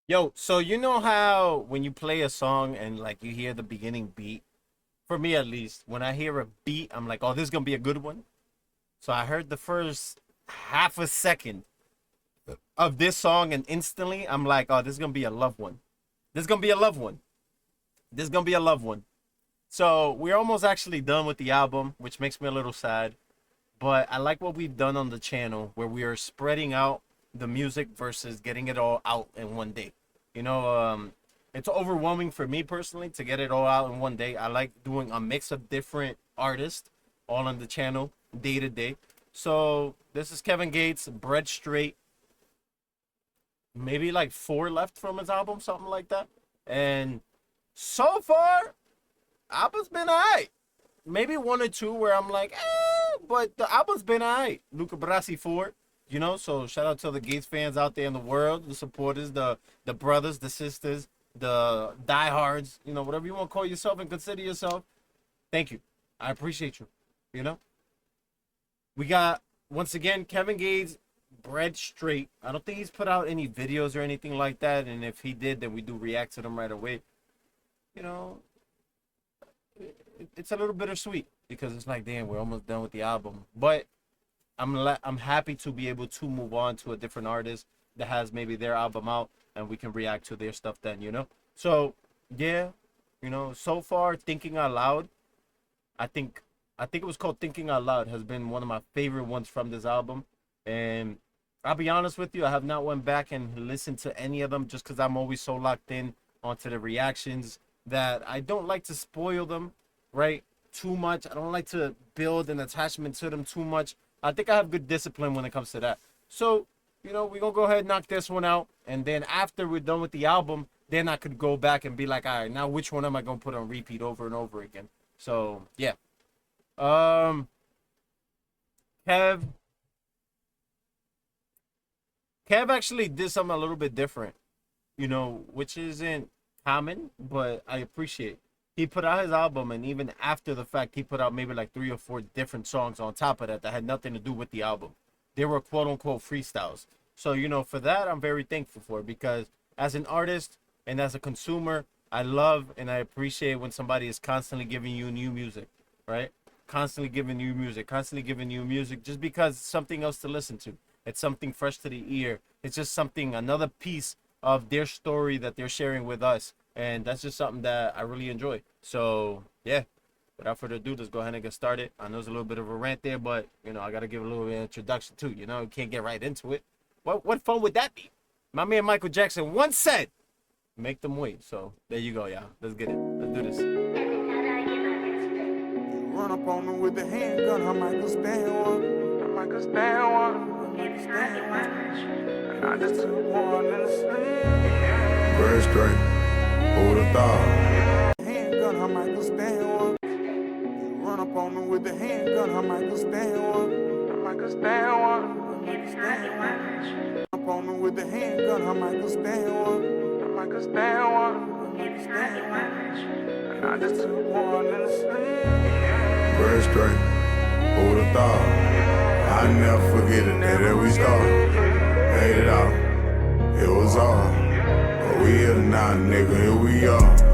Yo, so you know how when you play a song and like you hear the beginning beat, for me at least, when I hear a beat, I'm like, oh, this is gonna be a good one. So I heard the first half a second of this song, and instantly I'm like, oh, this is gonna be a love one. This is gonna be a love one. This is gonna be a love one. So we're almost actually done with the album, which makes me a little sad. But I like what we've done on the channel where we are spreading out the music versus getting it all out in one day. You know, it's overwhelming for me personally to get it all out in one day. I like doing a mix of different artists all on the channel day to day. So this is Kevin Gates, Bread Straight. Maybe like four left from his album, something like that. And so far, album's been alright. Maybe one or two where I'm like, but the album's been alright. Luca Brasi 4, so shout out to the Gates fans out there in the world, the supporters, the brothers, the sisters, the diehards, whatever you want to call yourself and consider yourself. Thank you. I appreciate you. You know, we got once again Kevin Gates, Bread Straight. I don't think he's put out any videos or anything like that, and if he did, then we do react to them right away. You know, it's a little bittersweet because it's like, damn, we're almost done with the album. But I'm happy to be able to move on to a different artist that has maybe their album out, and we can react to their stuff then. So yeah, so far, Thinking Out Loud. I think I think it was called Thinking Out Loud has been one of my favorite ones from this album, and I'll be honest with you, I have not went back and listened to any of them just because I'm always so locked in onto the reactions that I don't like to spoil them, right? Too much. I don't like to build an attachment to them too much. I think I have good discipline when it comes to that. So, we're gonna go ahead and knock this one out. And then after we're done with the album, then I could go back and be like, all right, now which one am I gonna put on repeat over and over again? So yeah. Um Kev Kev actually did something a little bit different, which isn't common, but I appreciate. He put out his album, and even after the fact, he put out maybe like three or four different songs on top of that that had nothing to do with the album. They were quote unquote freestyles. So, for that, I'm very thankful for it because as an artist and as a consumer, I love and I appreciate when somebody is constantly giving you new music, right? Constantly giving you music just because it's something else to listen to. It's something fresh to the ear. It's just something, another piece of their story that they're sharing with us. And that's just something that I really enjoy. So, yeah, without further ado, let's go ahead and get started. I know it's a little bit of a rant there, but, I got to give a little bit of introduction too. You can't get right into it. What fun would that be? My man Michael Jackson once said, make them wait. So, there you go, y'all. Let's get it. Let's do this. Run up on them with the handgun, I might go stand one. I might go stand one. I might go stand one. And I just took one in the sleep. Bread straight, who would've thought? Handgun, I might go stand one. Run up on them with the handgun, I might go stand one. I might go stand one. I might go stand one. Run up on them with the handgun, I might go stand one. I might go stand one. I might go stand one. And I just took one in the sleep. Bread straight, who would've thought? I never forget it, that we started. Paid it out, it was all. But we here now, nigga, here we are.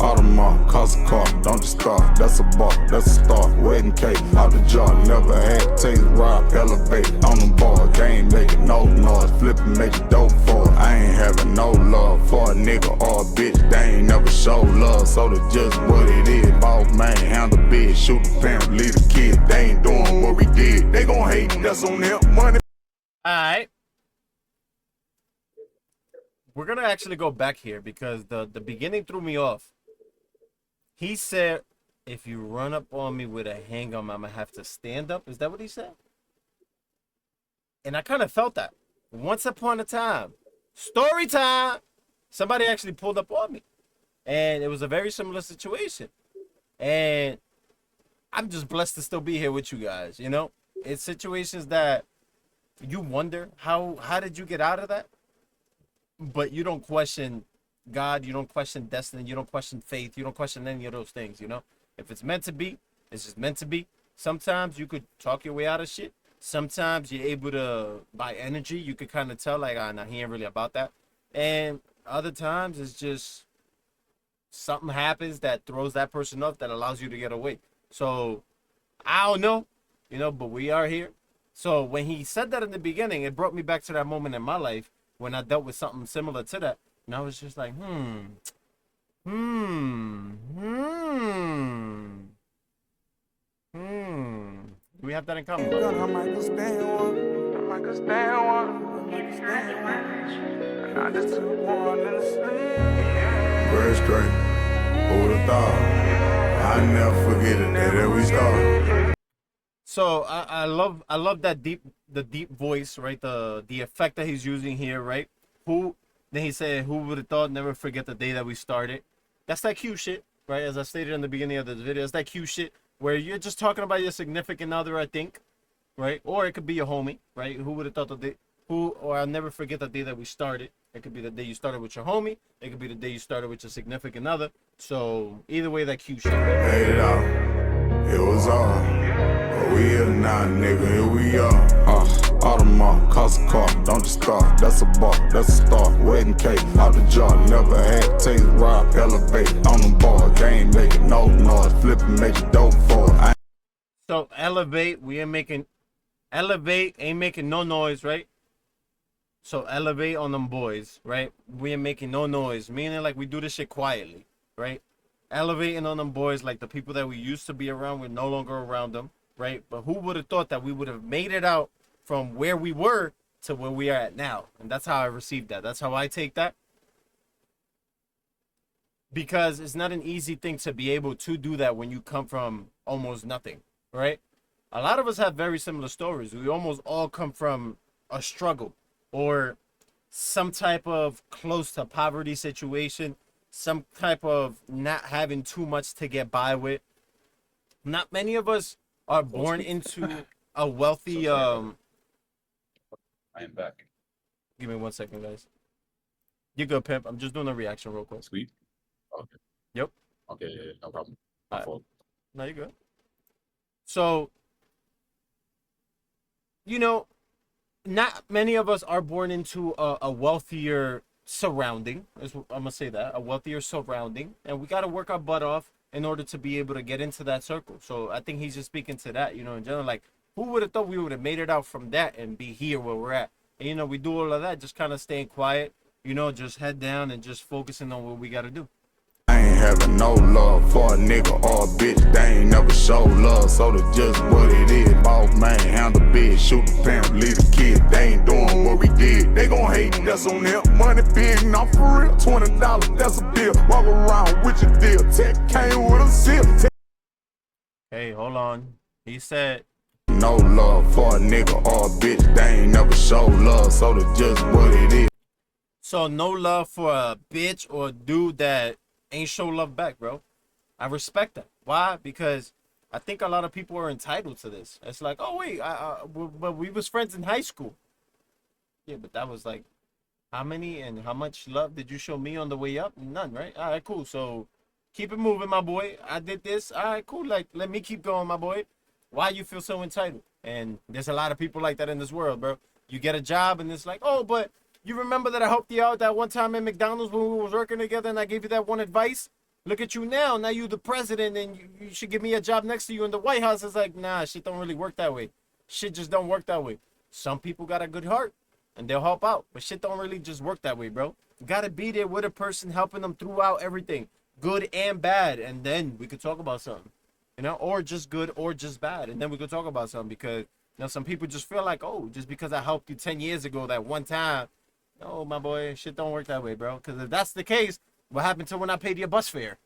Audemars, cost a car, don't just start. That's a bar, that's a start. Wedding cake, out the jar, never had taste, rock, elevate. On the bar, can't make it, no noise. Flippin', make it dope for it. I ain't having no love for a nigga or a bitch. They ain't never show love, so that's just what it is. Boss man, handle bid, shoot the parent, leave the kid. They ain't doing what we did. They gon' hate, that's on them. Money. All right. We're going to actually go back here because the beginning threw me off. He said, if you run up on me with a handgun, I'm going to have to stand up. Is that what he said? And I kind of felt that. Once upon a time, story time, somebody actually pulled up on me. And it was a very similar situation. And I'm just blessed to still be here with you guys, It's situations that you wonder, how did you get out of that? But you don't question God, you don't question destiny, you don't question faith, you don't question any of those things, If it's meant to be, it's just meant to be. Sometimes you could talk your way out of shit. Sometimes you're able to, by energy, you could kind of tell, like, nah, he ain't really about that. And other times it's just something happens that throws that person off that allows you to get away. So I don't know, but we are here. So when he said that in the beginning, it brought me back to that moment in my life when I dealt with something similar to that. And I was just like, hmm. Do we have that in common? Gun, I might go stand one. I might go stand one. I might go stand one. And I just took one in the sleep. Bird straight, who would've thought? I never forget it, that we start. So I love that the deep voice, right? The effect that he's using here, right? Then he said, who would have thought, never forget the day that we started. That's that cute shit, right? As I stated in the beginning of this video, it's that cute shit where you're just talking about your significant other, I think, right? Or it could be your homie, right? Who would have thought or I'll never forget the day that we started. It could be the day you started with your homie. It could be the day you started with your significant other. So either way, that cute shit. Made it out, it was all. But we here now, nigga, here we are. Audemars, cost a car, don't just start. That's a bar, that's a start. Wedding cake, out the jar, never had taste, rob, elevate. On the bar, game making no noise. Flipping, make it dope for it. So elevate, ain't making no noise, right? So elevate on them boys, right? We ain't making no noise, meaning like we do this shit quietly, right? Elevating on them boys, like the people that we used to be around, we're no longer around them, right? But who would have thought that we would have made it out from where we were to where we are at now? And that's how I received that. That's how I take that. Because it's not an easy thing to be able to do that when you come from almost nothing, right? A lot of us have very similar stories. We almost all come from a struggle or some type of close to poverty situation, some type of not having too much to get by with. Not many of us are born into a wealthy I am back. Give me 1 second, guys. You're good, pimp. I'm just doing a reaction real quick. Sweet. Okay. Yep. Okay, yeah, no problem. Alright. No, you're good. So, not many of us are born into a wealthier surrounding. I'm gonna say that, a wealthier surrounding, and we got to work our butt off in order to be able to get into that circle. So I think he's just speaking to that, in general, like, who would have thought we would have made it out from that and be here where we're at? And, we do all of that, just kind of staying quiet, just head down and just focusing on what we got to do. I ain't having no love for a nigga or a bitch. They ain't never show love, so that's just what it is. Boss man, handle bitch, shoot the parent, leave the kid. They ain't doing what we did. They gon' hate, that's on them. Money big, not for real. $20, that's a deal. Walk around with your deal. Tech came with a seal. Hey, hold on. He said, no love for a nigga or a bitch. They ain't never show love, so that's just what it is. So no love for a bitch or a dude that ain't show love back, bro. I respect that. Why? Because I think a lot of people are entitled to this. It's like, oh wait, but we was friends in high school. Yeah, but that was like, how many and how much love did you show me on the way up? None, right? All right, cool. So keep it moving, my boy. I did this. All right, cool. Like, let me keep going, my boy. Why you feel so entitled? And there's a lot of people like that in this world, bro. You get a job and it's like, oh, but you remember that I helped you out that one time at McDonald's when we was working together and I gave you that one advice? Look at you now. Now you the president and you should give me a job next to you in the White House. It's like, nah, shit don't really work that way. Shit just don't work that way. Some people got a good heart and they'll help out, but shit don't really just work that way, bro. You gotta be there with a person helping them throughout everything, good and bad, and then we could talk about something, or just good or just bad, and then we could talk about something because some people just feel like, oh, just because I helped you 10 years ago that one time. No, my boy, shit don't work that way, bro. Because if that's the case, what happened to when I paid your bus fare?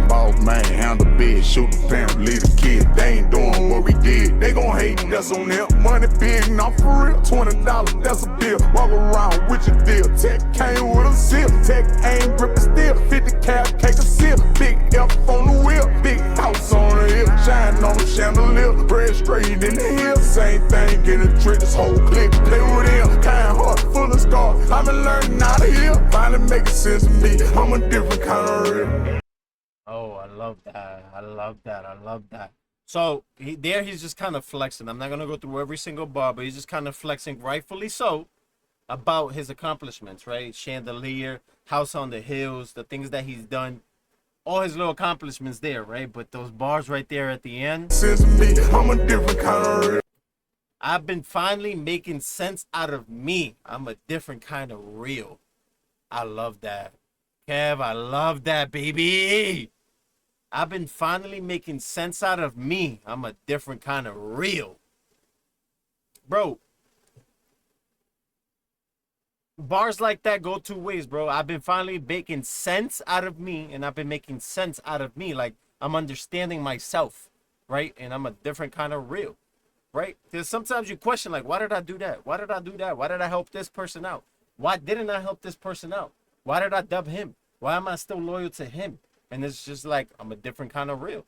Boss man, handle bitch, shoot the parent, leave the kid. They ain't doing what we did. They gon' hate, that's on them. Money big, not for real. $20, that's a deal. Walk around with your deal. Tech came with a seal. Tech ain't gripping steel. 50 cal, cake a seal. Big F on the wheel. Big house on the hill. Shine on the chandelier. Bread straight in the hill. Same thing, get a trick. This whole clique play with him. Kind heart, full of scars. I've been learning how to heal. Finally making sense to me. I'm a different kind of real. Oh, I love that. I love that. I love that. So he's just kind of flexing. I'm not going to go through every single bar, but he's just kind of flexing, rightfully so, about his accomplishments, right? Chandelier, House on the Hills, the things that he's done, all his little accomplishments there, right? But those bars right there at the end, Since me, I'm a different kind of real. I've been finally making sense out of me. I'm a different kind of real. I love that. Kev, I love that, baby. I've been finally making sense out of me. I'm a different kind of real. Bro, bars like that go two ways, bro. I've been finally making sense out of me, and I've been making sense out of me. Like, I'm understanding myself, right? And I'm a different kind of real, right? Because sometimes you question, like, why did I do that? Why did I do that? Why did I help this person out? Why didn't I help this person out? Why did I dub him? Why am I still loyal to him? And it's just like, I'm a different kind of real.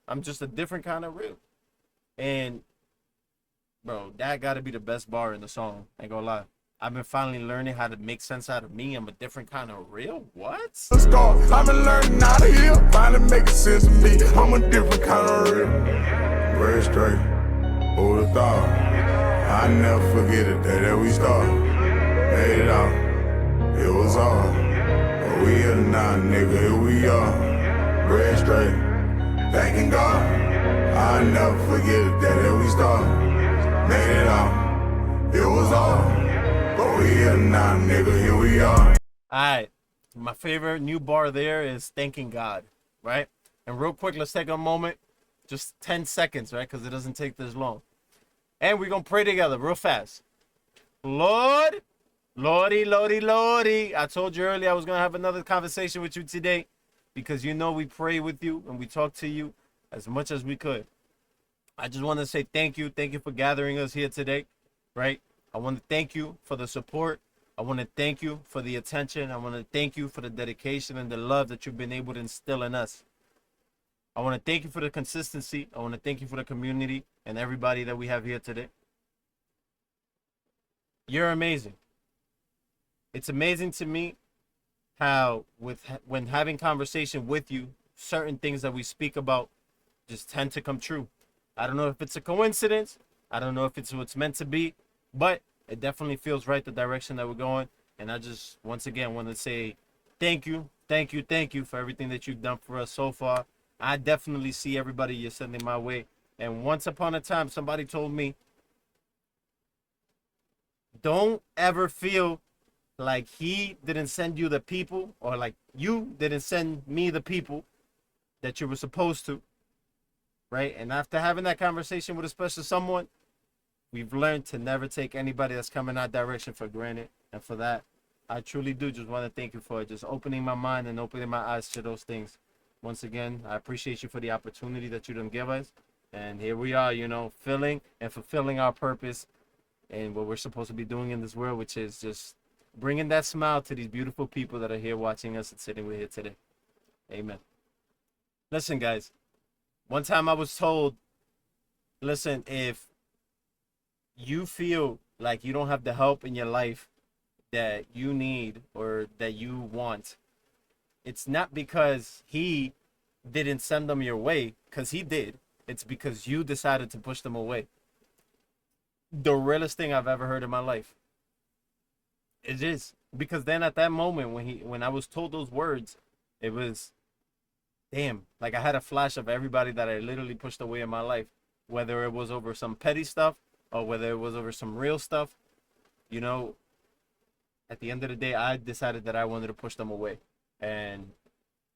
I'm just a different kind of real. And, bro, that got to be the best bar in the song. Ain't gonna lie. I've been finally learning how to make sense out of me. I'm a different kind of real. What? Scar, I've been learning how to heal. Finally making sense of me. I'm a different kind of real. Bread straight, who'd have thought? I never forget it, that we started. Made it out, it was all. But we here now, nigga, here we are. Bread straight, thanking God. I never forget it, that we started. Made it out, it was all. But we here now, nigga, here we are. Alright, my favorite new bar there is thanking God, right? And real quick, let's take a moment, just 10 seconds, right? Because it doesn't take this long. And we're going to pray together real fast. Lord, Lordy, Lordy, Lordy. I told you earlier I was going to have another conversation with you today because you know we pray with you and we talk to you as much as we could. I just want to say thank you. Thank you for gathering us here today, right? I want to thank you for the support. I want to thank you for the attention. I want to thank you for the dedication and the love that you've been able to instill in us. I want to thank you for the consistency. I want to thank you for the community and everybody that we have here today. You're amazing. It's amazing to me how when having conversation with you, certain things that we speak about just tend to come true. I don't know if it's a coincidence. I don't know if it's what's meant to be. But it definitely feels right, the direction that we're going. And I just, once again, want to say thank you, thank you, thank you for everything that you've done for us so far. I definitely see everybody you're sending my way. And once upon a time, somebody told me, don't ever feel like he didn't send you the people, or like you didn't send me the people that you were supposed to, right? And after having that conversation with a special someone, we've learned to never take anybody that's coming our direction for granted. And for that, I truly do just want to thank you for just opening my mind and opening my eyes to those things. Once again, I appreciate you for the opportunity that you done give us. And here we are, you know, filling and fulfilling our purpose and what we're supposed to be doing in this world, which is just bringing that smile to these beautiful people that are here watching us and sitting with here today. Amen. Listen, guys, one time I was told, listen, if you feel like you don't have the help in your life that you need or that you want, it's not because he didn't send them your way, because he did. It's because you decided to push them away. The realest thing I've ever heard in my life. It is. Because then at that moment when I was told those words, it was, damn, like I had a flash of everybody that I literally pushed away in my life, whether it was over some petty stuff or whether it was over some real stuff. You know, at the end of the day, I decided that I wanted to push them away. And,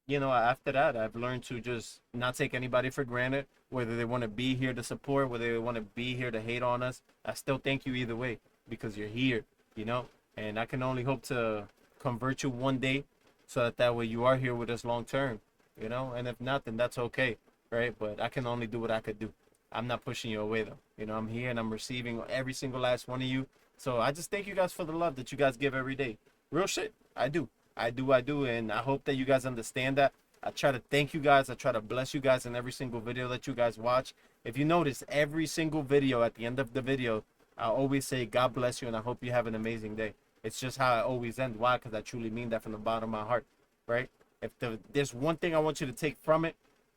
you know, after that, I've learned to just not take anybody for granted, whether they want to be here to support, whether they want to be here to hate on us. I still thank you either way because you're here, you know, and I can only hope to convert you one day so that way you are here with us long term, you know, and if not, then that's okay, right? But I can only do what I could do. I'm not pushing you away, though. You know, I'm here and I'm receiving every single last one of you. So I just thank you guys for the love that you guys give every day. Real shit. I do. And I hope that you guys understand that. I try to thank you guys. I try to bless you guys in every single video that you guys watch. If you notice, every single video, at the end of the video, I always say, God bless you and I hope you have an amazing day. It's just how I always end. Why? Because I truly mean that from the bottom of my heart, right? If there's one thing I want you to take from it,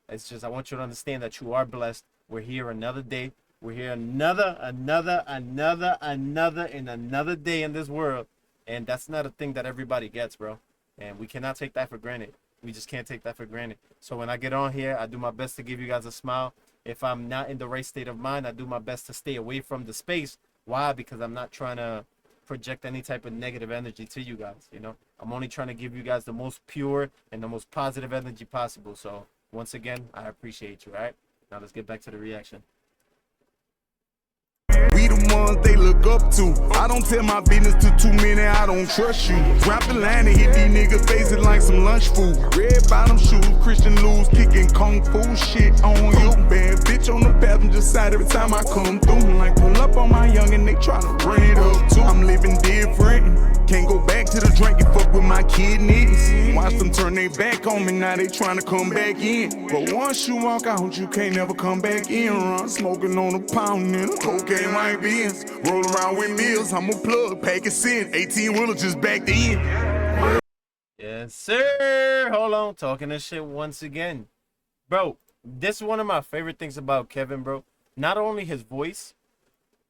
it's just I want you to understand that you are blessed. We're here another day. We're here another day in this world. And that's not a thing that everybody gets, bro. And we cannot take that for granted. We just can't take that for granted. So when I get on here, I do my best to give you guys a smile. If I'm not in the right state of mind, I do my best to stay away from the space. Why? Because I'm not trying to project any type of negative energy to you guys, you know? I'm only trying to give you guys the most pure and the most positive energy possible. So once again, I appreciate you, all right? Now let's get back to the reaction. We the ones they look up to. I don't tell my business to too many, I don't trust you. Drop the line and hit these niggas faces like some lunch food. Red bottom shoes, Christian Lou's kicking kung fu shit on you. Bad bitch on the passenger side every time I come through. Like pull up on my young and they tryna run it up too. I'm living different. Can't go back to the drink and fuck with my kidneys. Watch them turn their back on me, now they tryna come back in. But once you walk out, you can't never come back in. Run smoking on a pound and cocaine white beans. Roll around with meals, I'm a plug, pack a sin. 18 wheeler just backed in. Yes, sir. Hold on. Talking this shit once again. Bro, this is one of my favorite things about Kevin, bro. Not only his voice,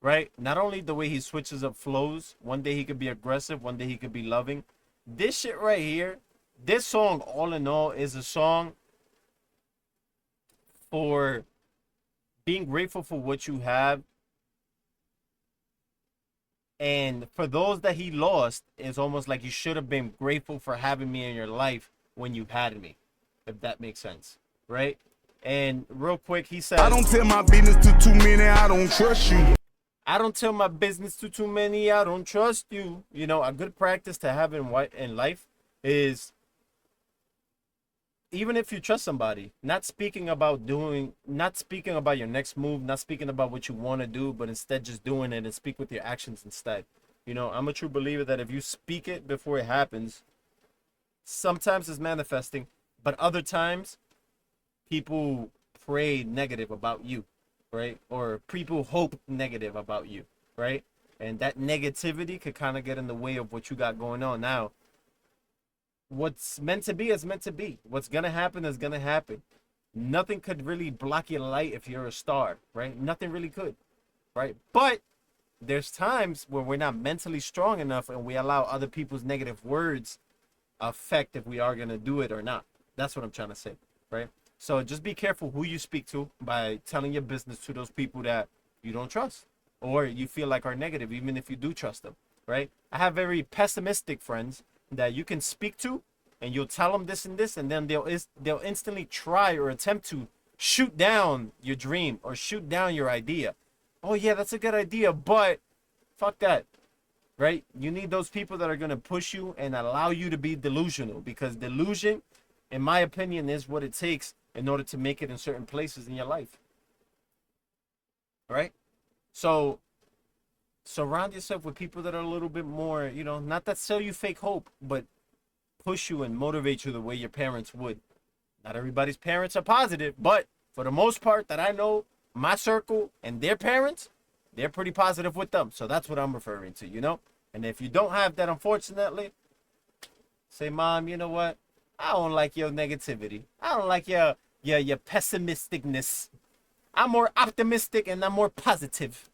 right? Not only the way he switches up flows. One day he could be aggressive. One day he could be loving. This shit right here, this song, all in all, is a song for being grateful for what you have. And for those that he lost, it's almost like you should have been grateful for having me in your life when you had me, if that makes sense, right? And real quick, he said, I don't tell my business to too many, I don't trust you. I don't tell my business to too many, I don't trust you. You know, a good practice to have in life is, even if you trust somebody, not speaking about your next move, not speaking about what you want to do, but instead just doing it and speak with your actions instead. You know, I'm a true believer that if you speak it before it happens, sometimes it's manifesting, but other times people pray negative about you, right? Or people hope negative about you, right? And that negativity could kind of get in the way of what you got going on now. What's meant to be is meant to be. What's going to happen is going to happen. Nothing could really block your light if you're a star, right? Nothing really could, right? But there's times where we're not mentally strong enough and we allow other people's negative words affect if we are going to do it or not. That's what I'm trying to say, right? So just be careful who you speak to by telling your business to those people that you don't trust or you feel like are negative, even if you do trust them, right? I have very pessimistic friends that you can speak to and you'll tell them this and this, and then they'll instantly try or attempt to shoot down your dream or shoot down your idea. Oh yeah, that's a good idea, but fuck that, right? You need those people that are going to push you and allow you to be delusional, because delusion, in my opinion, is what it takes in order to make it in certain places in your life. All right? So surround yourself with people that are a little bit more, you know, not that sell you fake hope, but push you and motivate you the way your parents would. Not everybody's parents are positive, but for the most part that I know, my circle and their parents, they're pretty positive with them. So that's what I'm referring to, you know? And if you don't have that, unfortunately, say, Mom, you know what? I don't like your negativity. I don't like your pessimisticness. I'm more optimistic and I'm more positive.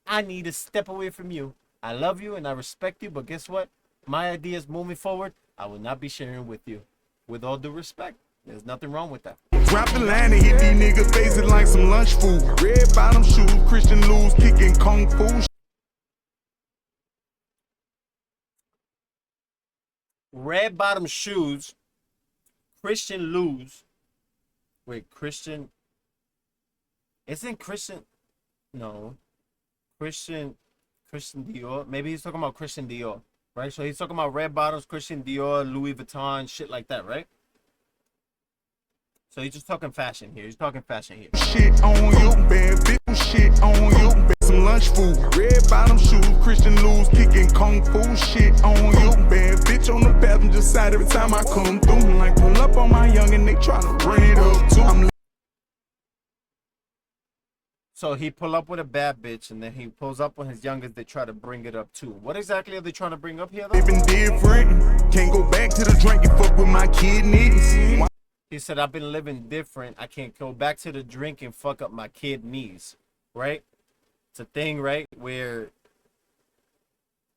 I need to step away from you. I love you and I respect you, but guess what? My ideas moving forward, I will not be sharing with you. With all due respect, there's nothing wrong with that. Drop the line and hit these niggas faces like some lunch food. Red bottom shoes, Christian Lou's kicking kung fu. Red bottom shoes, Christian Lou's. Wait, Christian? Isn't Christian? No. Christian Dior. Maybe he's talking about Christian Dior, right? So he's talking about red bottoms, Christian Dior, Louis Vuitton, shit like that, right? So he's just talking fashion here. He's talking fashion here. Shit on you, bad bitch. Shit on you, some lunch food. Red bottom shoes, Christian Lou's kicking kung fu. Shit on you, bad bitch on the passenger side every time I come through. Like pull up on my young and they tryna run it up too. So he pull up with a bad bitch, and then he pulls up on his youngest. They try to bring it up too. What exactly are they trying to bring up here, though? Living different. Can't go back to the drink and fuck with my kidneys. He said, I've been living different. I can't go back to the drink and fuck up my kidneys, right? It's a thing, right? Where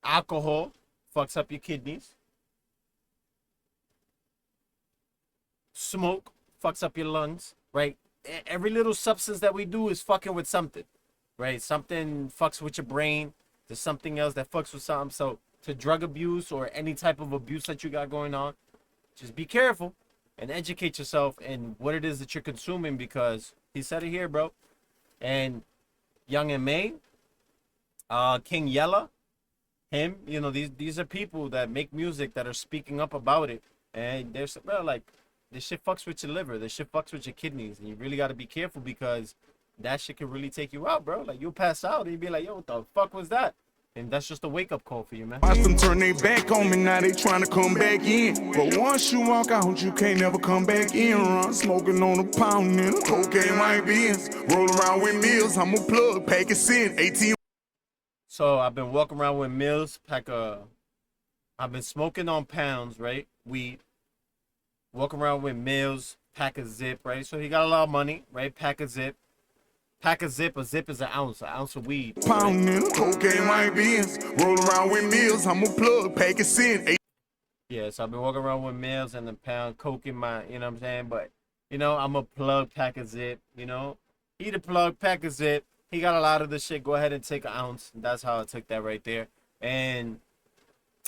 alcohol fucks up your kidneys. Smoke fucks up your lungs, right? Every little substance that we do is fucking with something, right? Something fucks with your brain. There's something else that fucks with something. So to drug abuse or any type of abuse that you got going on, just be careful and educate yourself in what it is that you're consuming, because he said it here, bro. And Young and May, King Yella, him, you know, these are people that make music that are speaking up about it. And there's, bro, like, this shit fucks with your liver. This shit fucks with your kidneys. And you really got to be careful, because that shit can really take you out, bro. Like, you'll pass out and you'll be like, yo, what the fuck was that? And that's just a wake-up call for you, man. Watch them turn their back on me, now they trying to come back in. But once you walk out, you can't never come back in. Run smoking on a pound and cocaine white beans. Roll around with meals, I'm a plug, pack it sin. 18. So I've been walking around with Mills, I've been smoking on pounds, right? Weed. Walking around with Mills, pack a zip, right? So he got a lot of money, right? Pack a zip. Pack a zip is an ounce of weed. Pound and cocaine white beans. Roll around with meals, I'm a plug, pack it sin. Yeah, so I've been walking around with Mills and a pound coke in my, you know what I'm saying? But, you know, I'm a plug, pack a zip, you know? He the plug, pack a zip. He got a lot of this shit. Go ahead and take an ounce. That's how I took that right there. And,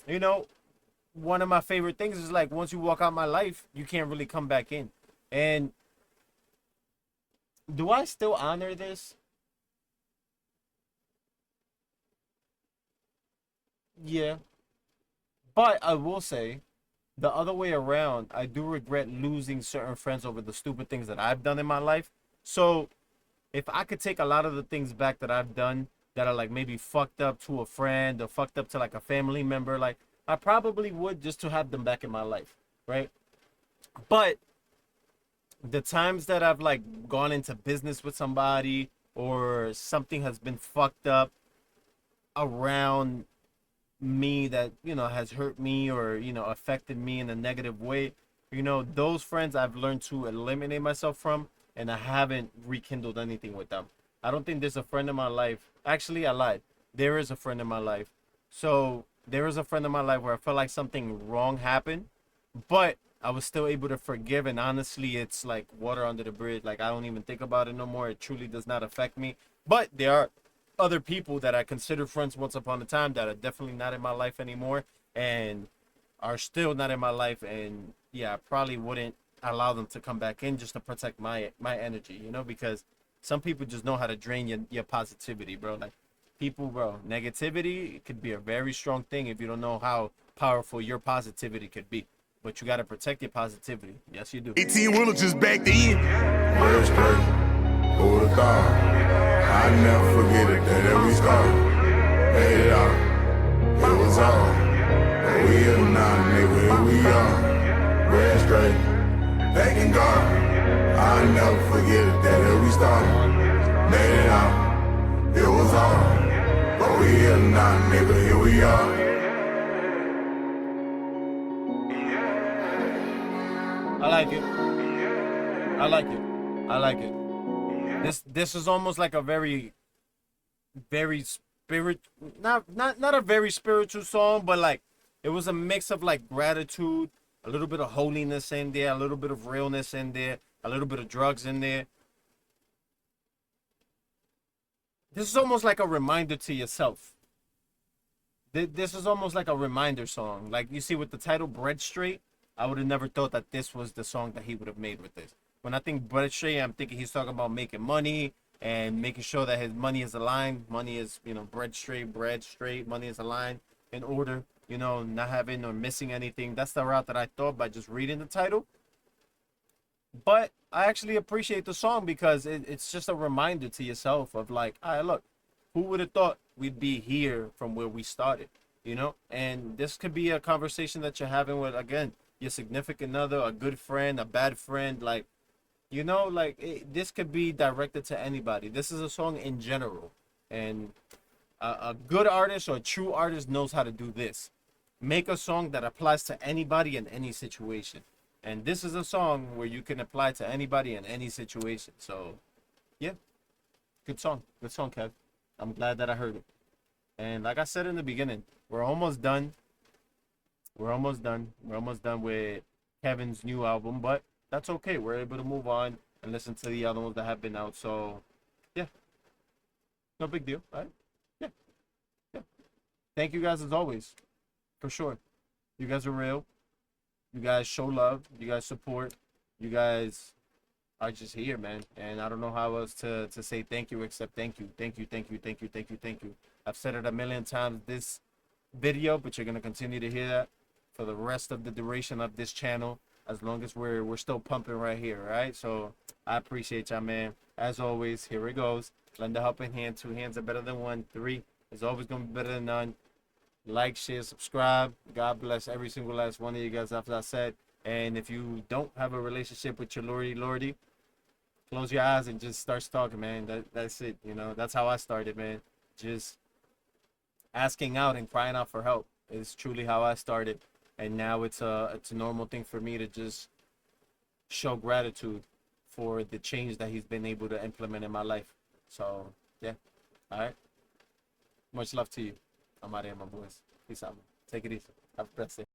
you know, one of my favorite things is, like, once you walk out my life, you can't really come back in. And do I still honor this? Yeah. But I will say, the other way around, I do regret losing certain friends over the stupid things that I've done in my life. So if I could take a lot of the things back that I've done that are, like, maybe fucked up to a friend or fucked up to, like, a family member, like, I probably would, just to have them back in my life, right? But the times that I've, like, gone into business with somebody, or something has been fucked up around me that, you know, has hurt me or, you know, affected me in a negative way, you know, those friends I've learned to eliminate myself from, and I haven't rekindled anything with them. I don't think there's a friend in my life. Actually, I lied. There is a friend in my life. So there is a friend in my life where I felt like something wrong happened, but I was still able to forgive. And honestly, it's like water under the bridge. Like, I don't even think about it no more. It truly does not affect me. But there are other people that I considered friends once upon a time that are definitely not in my life anymore, and are still not in my life. And yeah, I probably wouldn't allow them to come back in, just to protect my energy, you know, because some people just know how to drain your positivity, bro. Like, people, bro, negativity could be a very strong thing if you don't know how powerful your positivity could be. But you got to protect your positivity. Yes, you do. 18 wheeler just backed in. Real straight, who would've thought? I never forget it, that we started. Made it out, it was all. But we here now, nigga, here we are. Real straight, thanking God. I never forget it, that we started. Made it out, it was all. But we here now, nigga, here we are. I like it. I like it. I like it. This is almost like a very spirit, not a very spiritual song, but like, it was a mix of, like, gratitude, a little bit of holiness in there, a little bit of realness in there, a little bit of drugs in there. This is almost like a reminder to yourself. This is almost like a reminder song. Like, you see, with the title Bread Straight, I would have never thought that this was the song that he would have made with this. When I think Bread Straight, I'm thinking he's talking about making money and making sure that his money is aligned. Money is, you know, bread straight, money is aligned in order, you know, not having or missing anything. That's the route that I thought by just reading the title. But I actually appreciate the song because it's just a reminder to yourself of, like, all right, look, who would have thought we'd be here from where we started, you know? And this could be a conversation that you're having with, again, your significant other, a good friend, a bad friend, like, you know, like, this could be directed to anybody. This is a song in general, and a good artist or a true artist knows how to do this. Make a song that applies to anybody in any situation. And this is a song where you can apply to anybody in any situation. So, yeah, good song, Kev. I'm glad that I heard it. And like I said in the beginning, we're almost done. We're almost done. We're almost done with Kevin's new album, but that's okay. We're able to move on and listen to the other ones that have been out. So, yeah, no big deal, right? Yeah, yeah. Thank you guys as always, for sure. You guys are real. You guys show love. You guys support. You guys are just here, man. And I don't know how else to say thank you except thank you. Thank you, thank you, thank you, thank you, thank you. I've said it a million times this video, but you're gonna continue to hear that for the rest of the duration of this channel, as long as we're still pumping right here, right? So I appreciate y'all, man. As always, here it goes. Lend a helping hand. 2 hands are better than 1. 3 is always gonna be better than none. Like, share, subscribe. God bless every single last one of you guys, after I said. And if you don't have a relationship with your Lordy, close your eyes and just start stalking, man. That's it. You know, that's how I started, man. Just asking out and crying out for help is truly how I started. And now it's a normal thing for me to just show gratitude for the change that he's been able to implement in my life. So yeah, all right. Much love to you. I'm out here, my boys. Peace out, man. Take it easy. Have a blessed day.